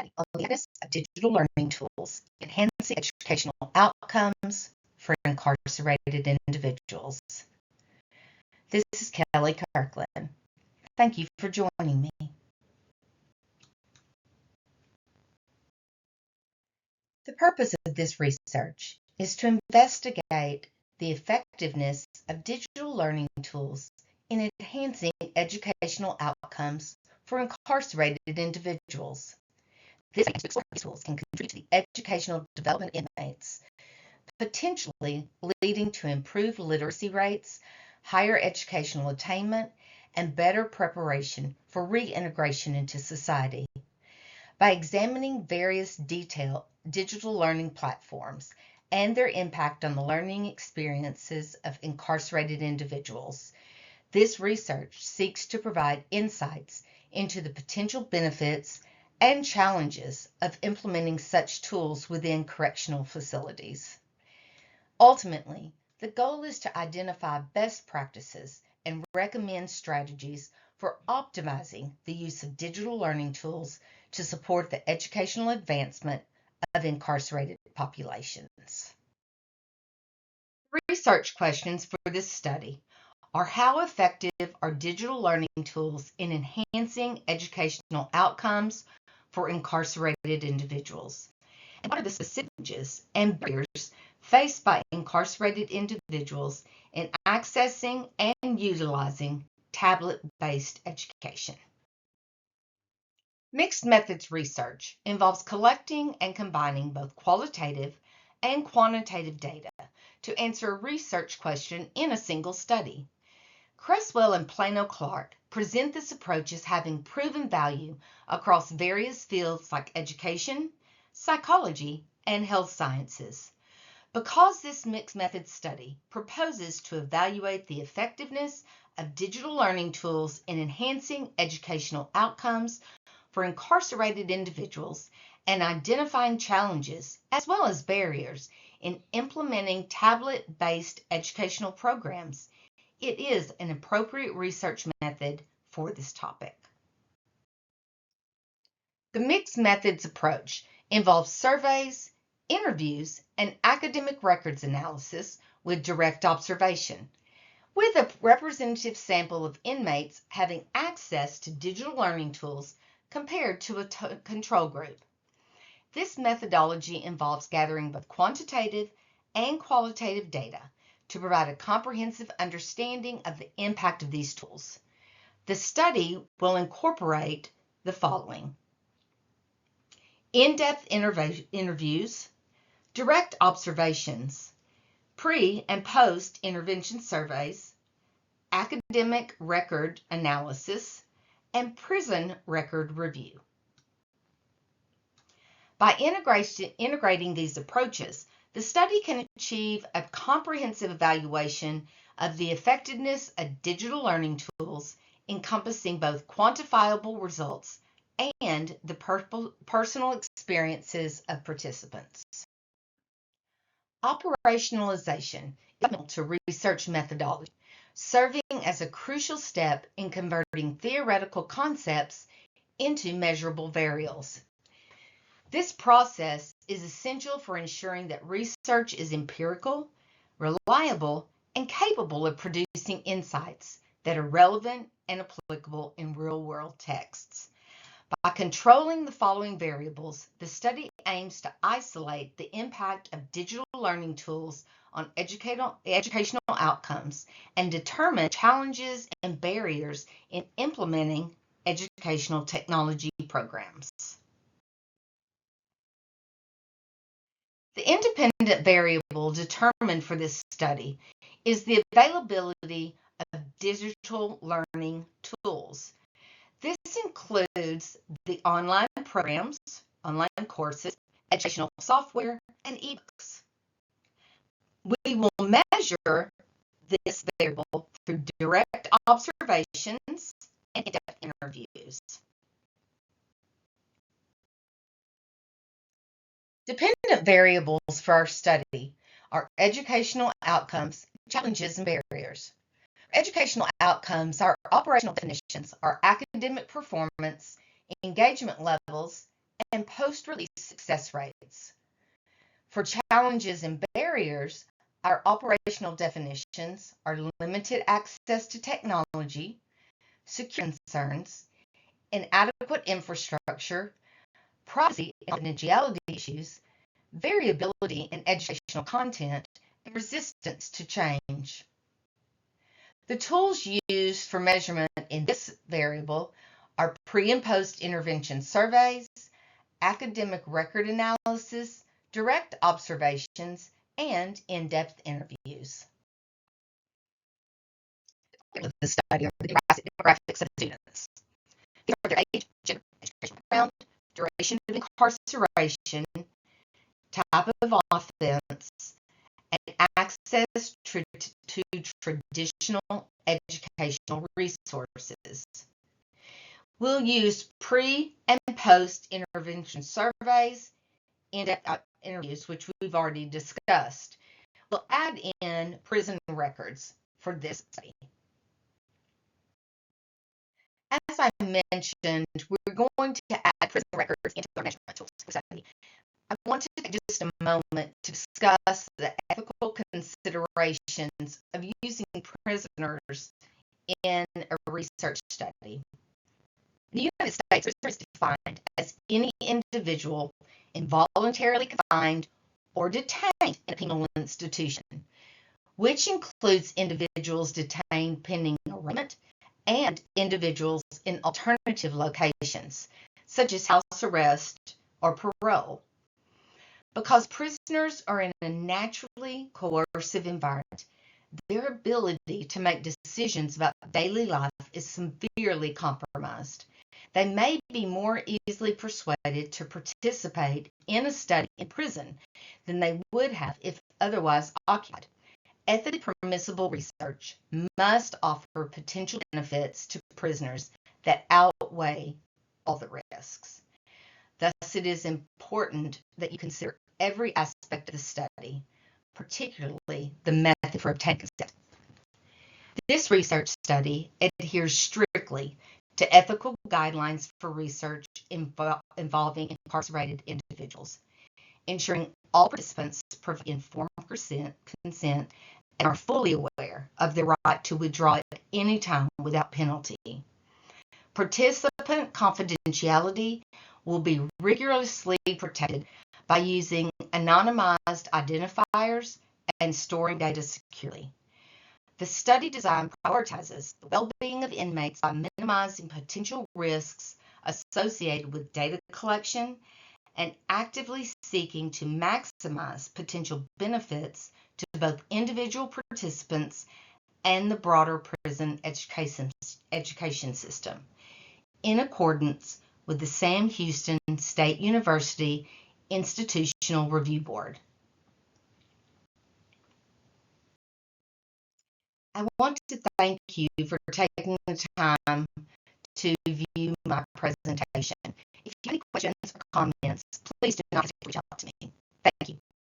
study on the effectiveness of digital learning tools enhancing educational outcomes for incarcerated individuals. This is Kelli Kirkland. Thank you for joining me. The purpose of this research is to investigate the effectiveness of digital learning tools in enhancing educational outcomes for incarcerated individuals. This tools can contribute to the educational development of inmates, potentially leading to improved literacy rates, higher educational attainment, and better preparation for reintegration into society. By examining various digital learning platforms and their impact on the learning experiences of incarcerated individuals, this research seeks to provide insights into the potential benefits and challenges of implementing such tools within correctional facilities. Ultimately, the goal is to identify best practices and recommend strategies for optimizing the use of digital learning tools to support the educational advancement of incarcerated populations. Research questions for this study are: how effective are digital learning tools in enhancing educational outcomes for incarcerated individuals? And what are the specific challenges and barriers faced by incarcerated individuals in accessing and utilizing tablet-based education? Mixed methods research involves collecting and combining both qualitative and quantitative data to answer a research question in a single study. Cresswell and Plano-Clark present this approach as having proven value across various fields like education, psychology, and health sciences. Because this mixed method study proposes to evaluate the effectiveness of digital learning tools in enhancing educational outcomes for incarcerated individuals and identifying challenges as well as barriers in implementing tablet-based educational programs, it is an appropriate research method for this topic. The mixed methods approach involves surveys, interviews, and academic records analysis with direct observation, with a representative sample of inmates having access to digital learning tools compared to a control group. This methodology involves gathering both quantitative and qualitative data to provide a comprehensive understanding of the impact of these tools. The study will incorporate the following: in-depth interviews, direct observations, pre- and post-intervention surveys, academic record analysis, and prison record review. By integrating these approaches, the study can achieve a comprehensive evaluation of the effectiveness of digital learning tools, encompassing both quantifiable results and the personal experiences of participants. Operationalization is vital to research methodology, serving as a crucial step in converting theoretical concepts into measurable variables. This process is essential for ensuring that research is empirical, reliable, and capable of producing insights that are relevant and applicable in real-world texts. By controlling the following variables, the study aims to isolate the impact of digital learning tools on educational outcomes and determine challenges and barriers in implementing educational technology programs. The independent variable determined for this study is the availability of digital learning tools. This includes the online programs, online courses, educational software, and ebooks. We will measure this variable through direct observations and in-depth interviews. Dependent variables for our study are educational outcomes, challenges, and barriers. Educational outcomes, our operational definitions are academic performance, engagement levels, and post-release success rates. For challenges and barriers, our operational definitions are limited access to technology, security concerns, inadequate infrastructure, privacy and confidentiality issues, variability in educational content, and resistance to change. The tools used for measurement in this variable are pre- and post-intervention surveys, academic record analysis, direct observations, and in-depth interviews. The study of the demographics of students. These are their age, gender, educational background, duration of incarceration, type of offense, and access to traditional educational resources. We'll use pre- and post-intervention surveys, in-depth interviews, which we've already discussed. We'll add in prison records for this study. As I mentioned, we're going to add prison records into our measurement tools for study. I want to take just a moment to discuss the ethical considerations of using prisoners in a research study. In the United States, prisoner is defined as any individual involuntarily confined or detained in a penal institution, which includes individuals detained pending arraignment and individuals in alternative locations, such as house arrest or parole. Because prisoners are in a naturally coercive environment, their ability to make decisions about daily life is severely compromised. They may be more easily persuaded to participate in a study in prison than they would have if otherwise occupied. Ethically permissible research must offer potential benefits to prisoners that outweigh all the risks. Thus, it is important that you consider every aspect of the study, particularly the method for obtaining consent. This research study adheres strictly to ethical guidelines for research involving incarcerated individuals, ensuring all participants provide informed consent and are fully aware of their right to withdraw at any time without penalty. Participant confidentiality will be rigorously protected by using anonymized identifiers and storing data securely. The study design prioritizes the well-being of inmates by minimizing potential risks associated with data collection and actively seeking to maximize potential benefits to both individual participants and the broader prison education system, in accordance with the Sam Houston State University Institutional Review Board. I want to thank you for taking the time to view my presentation. If you have any questions or comments, please do not hesitate to reach out to me.